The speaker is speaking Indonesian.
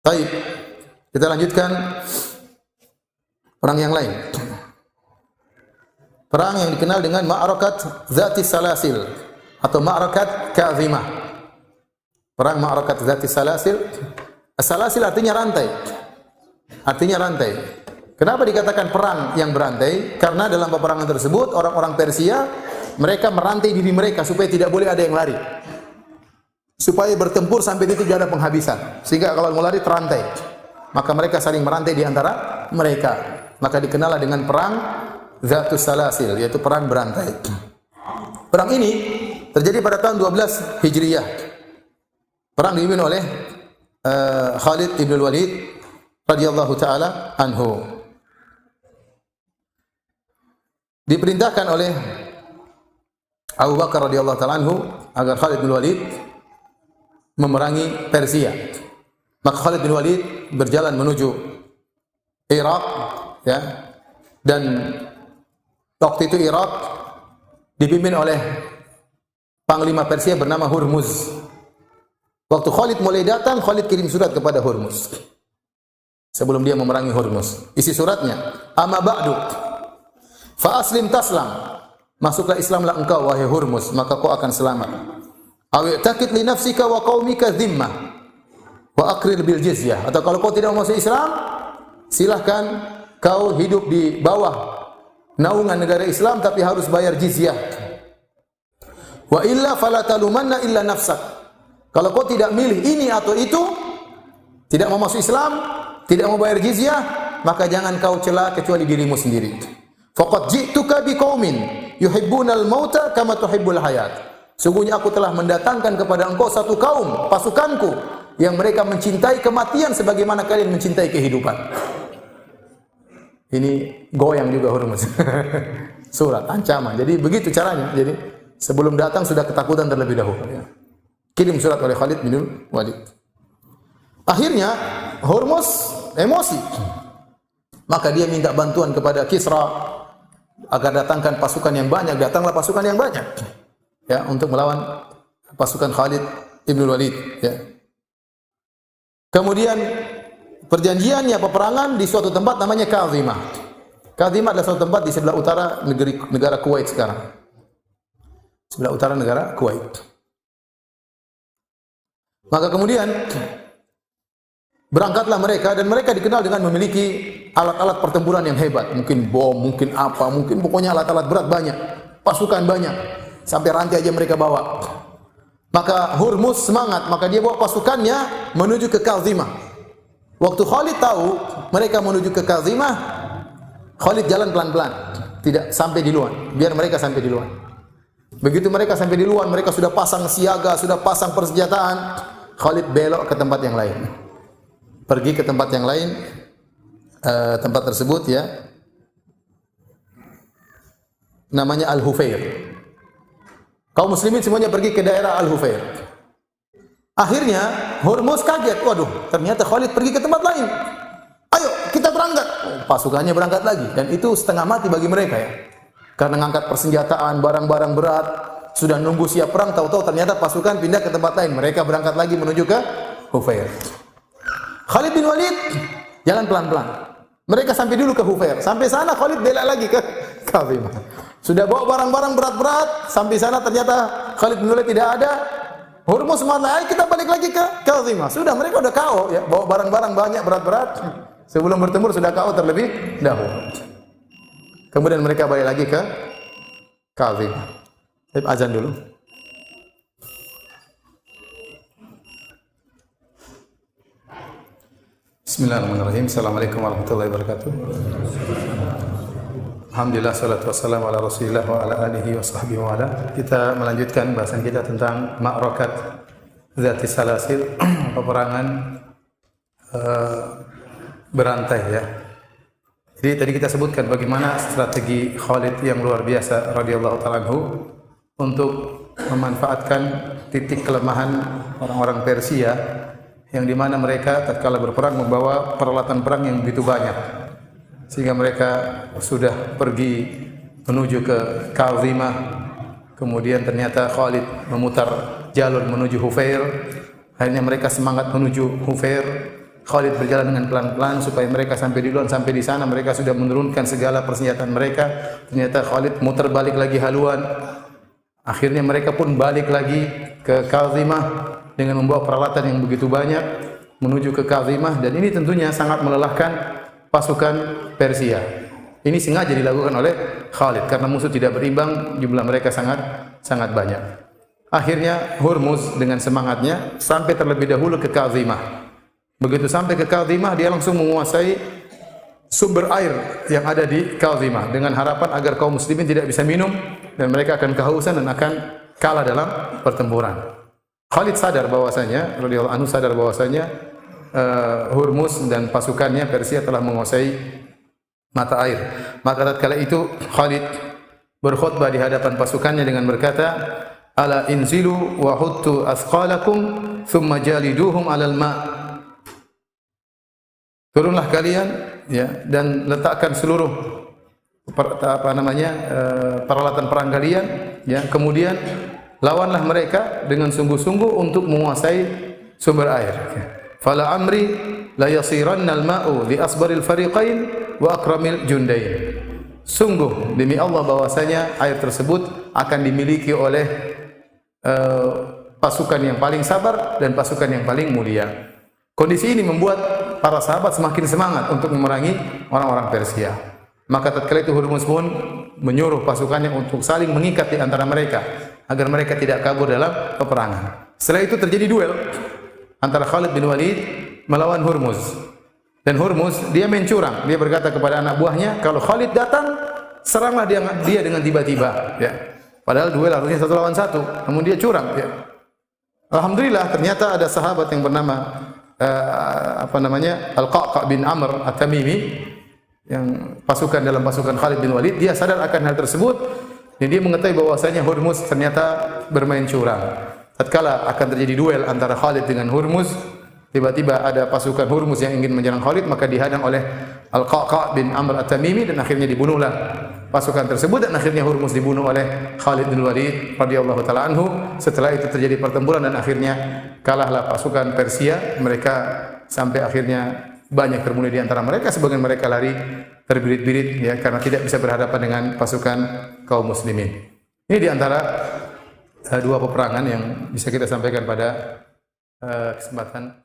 Baik, kita lanjutkan perang yang lain. Perang yang dikenal dengan Ma'arakat Zatis Salasil atau Ma'arakat Ka'zimah. Perang Ma'arakat Zatis Salasil. Salasil artinya rantai. Artinya rantai. Kenapa dikatakan perang yang berantai? Karena dalam peperangan tersebut orang-orang Persia mereka merantai diri mereka supaya tidak boleh ada yang lari. Supaya bertempur sampai titik tidak ada penghabisan. Sehingga kalau mau lari terantai. Maka mereka saling merantai di antara mereka. Maka dikenal dengan perang Zatus Salasil, yaitu perang berantai. Perang ini terjadi pada tahun 12 Hijriyah. Perang dipimpin oleh Khalid ibn Walid radhiyallahu taala anhu. Diperintahkan oleh Abu Bakar radhiyallahu taala anhu agar Khalid bin Walid memerangi Persia. Maka Khalid bin Walid berjalan menuju Irak, ya. Dan waktu itu Irak dipimpin oleh panglima Persia bernama Hurmuz. Waktu Khalid mulai datang, Khalid kirim surat kepada Hurmuz. Sebelum dia memerangi Hurmuz, isi suratnya, "Amma ba'du, fa aslim taslam." Masuklah Islamlah engkau wahai Hurmuz, maka kau akan selamat. Awi'taqid li nafsika wa qaumika dhimmah wa aqrir bil jizyah. Atau kalau kau tidak masuk Islam, silahkan kau hidup di bawah naungan negara Islam tapi harus bayar jizyah. Wa illa fala talumanna illa nafsak. Kalau kau tidak milih ini atau itu, tidak mau masuk Islam, tidak mau bayar jizyah, maka jangan kau cela kecuali dirimu sendiri. Faqad ji'tuka biqaumin yuhibbunal mauta kama tuhibbul hayat. Sungguhnya aku telah mendatangkan kepada engkau satu kaum, pasukanku, yang mereka mencintai kematian sebagaimana kalian mencintai kehidupan. Ini goyang juga Hurmuz. Surat, ancaman. Jadi begitu caranya. Jadi sebelum datang sudah ketakutan terlebih dahulu. Ya. Kirim surat oleh Khalid bin Walid. Akhirnya Hurmuz emosi. Maka dia minta bantuan kepada Kisra agar datangkan pasukan yang banyak. Datanglah pasukan yang banyak. Ya, untuk melawan pasukan Khalid ibn Walid. Ya. Kemudian perjanjiannya peperangan di suatu tempat namanya Ka'zimah. Ka'zimah adalah suatu tempat di sebelah utara negara Kuwait sekarang. Sebelah utara negara Kuwait. Maka kemudian berangkatlah mereka dan mereka dikenal dengan memiliki alat-alat pertempuran yang hebat. Mungkin bom, mungkin apa, mungkin pokoknya alat-alat berat banyak. Pasukan banyak. Sampai rantai aja mereka bawa. Maka Hurmuz semangat, maka dia bawa pasukannya menuju ke Ka'zimah. Waktu Khalid tahu mereka menuju ke Ka'zimah, Khalid jalan pelan-pelan, tidak sampai di luar, biar mereka sampai di luar. Begitu mereka sampai di luar, mereka sudah pasang siaga, sudah pasang persenjataan, Khalid belok ke tempat yang lain. Pergi ke tempat yang lain, tempat tersebut ya, namanya Al-Hufair. Kaum muslimin semuanya pergi ke daerah Al-Hufair. Akhirnya Hurmuz kaget, waduh, ternyata Khalid pergi ke tempat lain. Ayo kita berangkat. Pasukannya berangkat lagi dan itu setengah mati bagi mereka ya. Karena ngangkat persenjataan, barang-barang berat, sudah nunggu siap perang, tahu-tahu ternyata pasukan pindah ke tempat lain. Mereka berangkat lagi menuju ke Hufair. Khalid bin Walid jalan pelan-pelan. Mereka sampai dulu ke Hufair. Sampai sana Khalid belok lagi ke Ka'zimah. Sudah bawa barang-barang berat-berat, sampai sana ternyata Khalid bin Walid tidak ada. Hurmuz mengatakan, "Ayo kita balik lagi ke Ka'zimah." Sudah mereka udah KO ya, bawa barang-barang banyak berat-berat. Sebelum bertempur sudah KO terlebih dahulu. Kemudian mereka balik lagi ke Ka'zimah. Azan dulu. Bismillahirrahmanirrahim. Assalamualaikum warahmatullahi wabarakatuh. Alhamdulillah, salatu wassalamu ala Rasulillah wa ala alihi wa sahbihi wa ala. Kita melanjutkan bahasan kita tentang Ma'rakat Zatis Salasil, peperangan berantai ya. Jadi tadi kita sebutkan bagaimana strategi Khalid yang luar biasa radhiyallahu ta'ala anhu untuk memanfaatkan titik kelemahan orang-orang Persia yang di mana mereka tatkala berperang membawa peralatan perang yang begitu banyak. Sehingga mereka sudah pergi menuju ke Ka'zimah. Kemudian ternyata Khalid memutar jalur menuju Hufair. Akhirnya mereka semangat menuju Hufair. Khalid berjalan dengan pelan-pelan supaya mereka sampai duluan. Sampai di sana mereka sudah menurunkan segala persenjataan mereka. Ternyata Khalid muter balik lagi haluan. Akhirnya mereka pun balik lagi ke Kazimah dengan membawa peralatan yang begitu banyak menuju ke Kazimah, dan ini tentunya sangat melelahkan pasukan Persia. Ini sengaja dilakukan oleh Khalid karena musuh tidak berimbang, jumlah mereka sangat banyak. Akhirnya Hurmuz dengan semangatnya sampai terlebih dahulu ke Kazimah. Begitu sampai ke Kazimah, dia langsung menguasai sumber air yang ada di Kazimah dengan harapan agar kaum muslimin tidak bisa minum dan mereka akan kehausan dan akan kalah dalam pertempuran. Khalid sadar bahwasanya, radhiyallahu anhu sadar bahwasanya Hurmuz dan pasukannya Persia telah menguasai mata air. Maka tatkala itu Khalid berkhutbah di hadapan pasukannya dengan berkata, "Ala inzilu wa huttu asqalakum thumma jaliduhum 'alal ma'." Turunlah kalian ya dan letakkan seluruh peralatan perang kalian ya, kemudian lawanlah mereka dengan sungguh-sungguh untuk menguasai sumber air. Fala amri la yasiranna al-ma'u li asbaril fariqain wa akramil jundain. Sungguh demi Allah bahwasanya air tersebut akan dimiliki oleh pasukan yang paling sabar dan pasukan yang paling mulia. Kondisi ini membuat para sahabat semakin semangat untuk memerangi orang-orang Persia. Maka tatkala itu Hurmuz pun menyuruh pasukannya untuk saling mengikat di antara mereka agar mereka tidak kabur dalam peperangan. Setelah itu terjadi duel antara Khalid bin Walid melawan Hurmuz. Dan Hurmuz dia main curang. Dia berkata kepada anak buahnya, kalau Khalid datang, seranglah dia dengan tiba-tiba. Ya. Padahal duel harusnya 1 lawan 1, namun dia curang. Ya. Alhamdulillah ternyata ada sahabat yang bernama Al-Qa'qa' bin Amr At-Tamimi yang dalam pasukan Khalid bin Walid. Dia sadar akan hal tersebut dan dia mengetahui bahwasanya Hurmuz ternyata bermain curang. Tatkala akan terjadi duel antara Khalid dengan Hurmuz, tiba-tiba ada pasukan Hurmuz yang ingin menyerang Khalid, maka dihadang oleh Al-Qa'qa' bin Amr At-Tamimi dan akhirnya dibunuhlah pasukan tersebut, dan akhirnya Hurmuz dibunuh oleh Khalid bin Walid radhiyallahu taala anhu. Setelah itu terjadi pertempuran dan akhirnya kalahlah pasukan Persia. Mereka sampai akhirnya banyak terbunuh di antara mereka, sebagian mereka lari terbirit-birit ya karena tidak bisa berhadapan dengan pasukan kaum muslimin. Ini di antara dua peperangan yang bisa kita sampaikan pada kesempatan